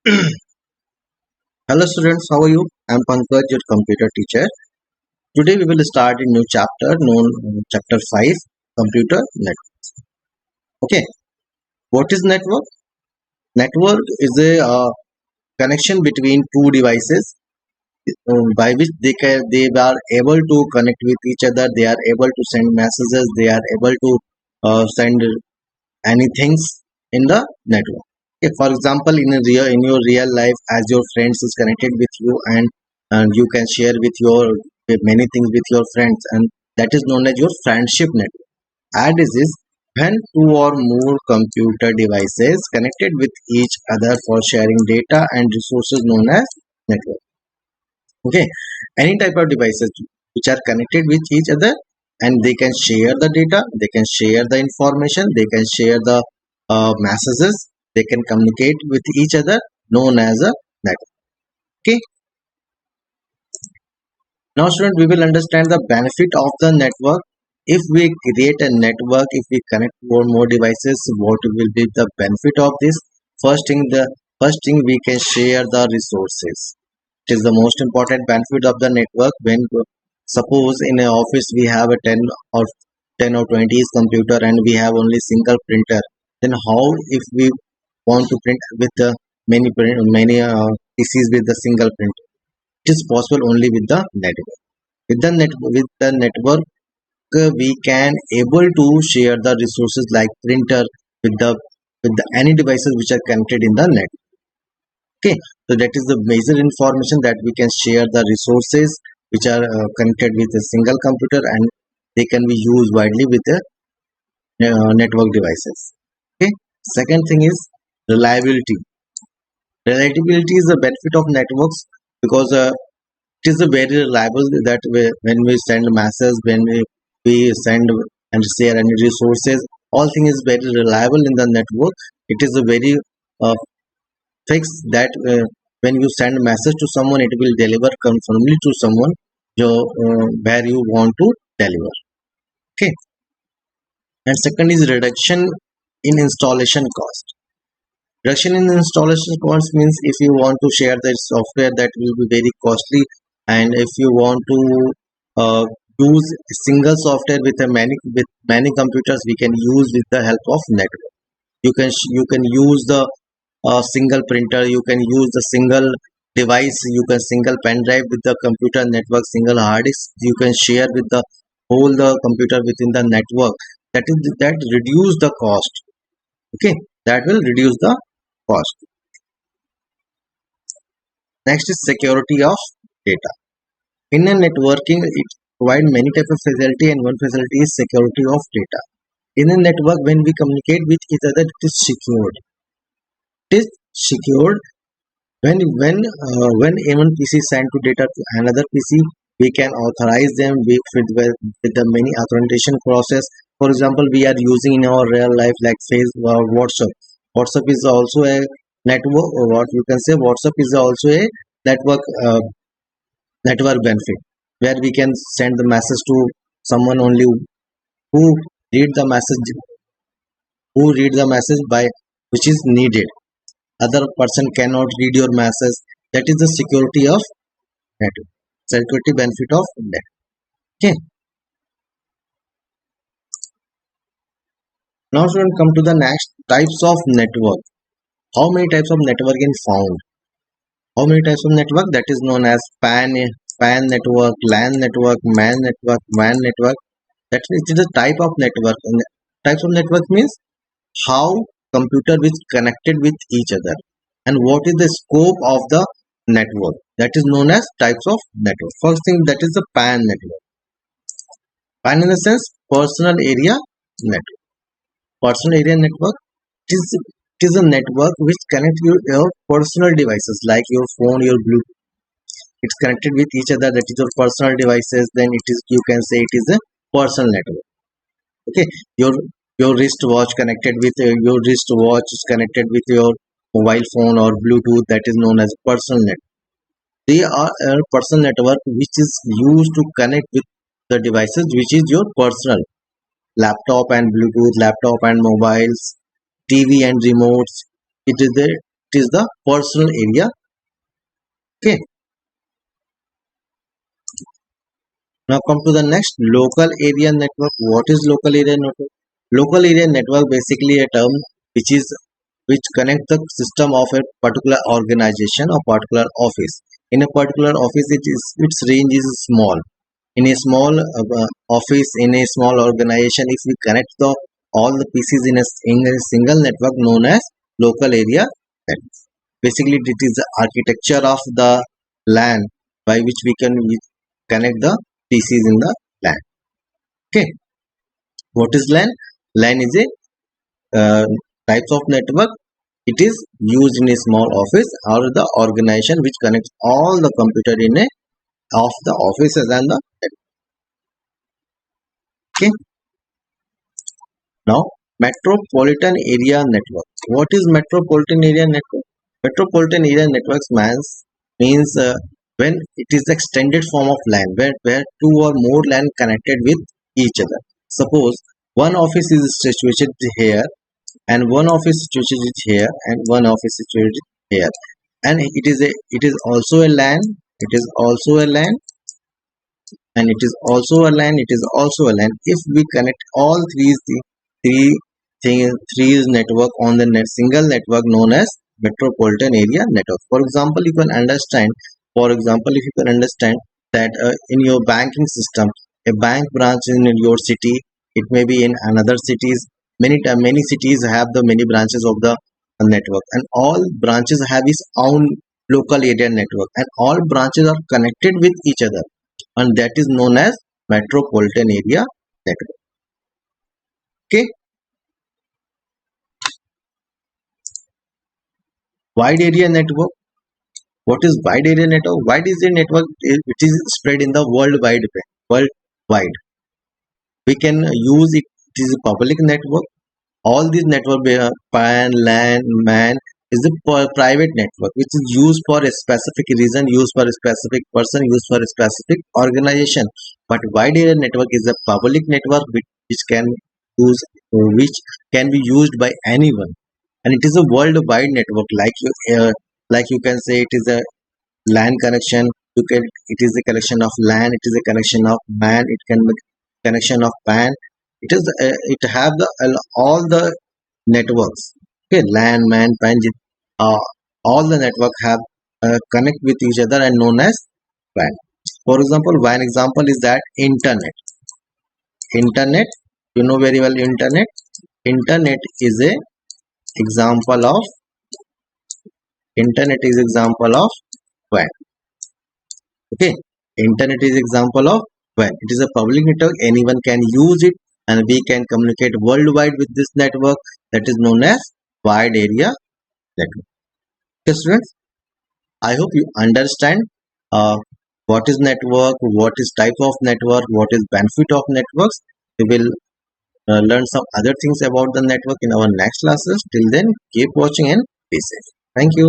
Hello students, how are you? I'm Pankaj, your computer teacher. Today we will start a new chapter known chapter 5, computer network. Okay, what is network? Network is a connection between two devices by which they are able to connect with each other. They are able to send messages. They are able to send anything in the network. Okay, for example, in your real life, as your friends is connected with you, and you can share with many things with your friends, and that is known as your friendship network. And this is when two or more computer devices connected with each other for sharing data and resources known as network. Okay, any type of devices which are connected with each other, and they can share the data, they can share the information, they can share the messages, they can communicate with each other, known as a network. Okay, now student, we will understand the benefit of the network. If we create a network, if we connect more and more devices, what will be the benefit of this? First thing we can share the resources. It is the most important benefit of the network. When suppose in an office we have a 10 or 20 computer and we have only single printer, then how if we want to print with many PCs with the single print? It is possible only with the network. With the network, we can able to share the resources like printer with the any devices which are connected in the net. Okay, so that is the major information that we can share the resources which are connected with a single computer, and they can be used widely with the network devices. Okay, second thing is reliability. Reliability is the benefit of networks because it is a very reliable that when we send masses, we send and share any resources, all things is very reliable in the network. It is a very uh, fix that when you send message to someone, it will deliver confirmly to someone where you want to deliver. Okay, and second is reduction in installation cost. Reduction in installation cost means if you want to share the software, that will be very costly, and if you want to use single software with many computers, we can use with the help of network. You can use the single printer, you can use the single device, you can single pen drive with the computer network, single hard disk you can share with the whole the computer within the network. That reduce the cost. Okay, that will reduce the cost. Next is security of data. In a networking, it provides many type of facility, and one facility is security of data. In a network, when we communicate with each other, it is secured. It is secured when one PC send to data to another PC, we can authorize them with the many authentication process. For example, we are using in our real life like Facebook or WhatsApp. WhatsApp is also a network, or what you can say, WhatsApp is also a network network benefit, where we can send the message to someone only who read the message read the message by which is needed. Other person cannot read your message. That is the security of network, security benefit of net. Okay, now we come to the next types of network. How many types of network in found? How many types of network? That is known as pan network, LAN network, man network, WAN network. That is the type of network. And types of network means how computer is connected with each other, and what is the scope of the network. That is known as types of network. First thing, that is the pan network. Pan in the sense personal area network. Personal area network is a network which connects your personal devices like your phone, your Bluetooth. It's connected with each other. That is your personal devices. Then it is, you can say, it is a personal network. Okay, your wristwatch connected with your wristwatch is connected with your mobile phone or Bluetooth. That is known as personal network. They are a personal network which is used to connect with the devices which is your personal laptop and Bluetooth, laptop and mobiles, TV and remotes. It is the personal area. Okay, now come to the next, local area network. What is local area network? Local area network basically a term which is which connect the system of a particular organization or particular office. In a particular office, its range is small. In a small office, in a small organization, if we connect the all the pieces in a single network known as local area network. Basically, it is the architecture of the LAN by which we can connect the pieces in the LAN. Okay, what is LAN? LAN is a types of network. It is used in a small office or the organization which connects all the computer in a of the offices and the network. Okay. Now, metropolitan area network. What is metropolitan area network? Metropolitan area networks means when it is the extended form of LAN where two or more LAN connected with each other. Suppose one office is situated here and one office situated here and one office situated here, and it is also a LAN. It is also a LAN and it is also a LAN. It is also a LAN. If we connect all three network on the single network known as metropolitan area network. For example, you can understand. For example, if you can understand that in your banking system, a bank branch in your city, it may be in another cities. Many cities have the many branches of the network, and all branches have its own local area network, and all branches are connected with each other, and that is known as metropolitan area network. Okay, wide area network. What is wide area network? Wide is a network which is spread in the worldwide. We can use it. It is a public network. All these network, PAN, LAN, MAN, is a private network which is used for a specific reason, used for a specific person, used for a specific organization. But wide area network is a public network which can use which can be used by anyone, and it is a worldwide network. Like you can say it is a LAN connection. You can it is a connection of LAN. It is a connection of MAN. It can be connection of PAN. It is it have the all the networks. Okay, LAN, MAN, PAN. Uh, all the network have connect with each other and known as WAN. For example, one example is that internet. Internet, you know very well internet. Internet is a example of internet is example of WAN. Okay, internet is example of WAN. It is a public network. Anyone can use it, and we can communicate worldwide with this network. That is known as wide area network. Okay, students. I hope you understand uh, what is network, what is type of network, what is benefit of networks. We will learn some other things about the network in our next classes. Till then, keep watching and be safe. Thank you.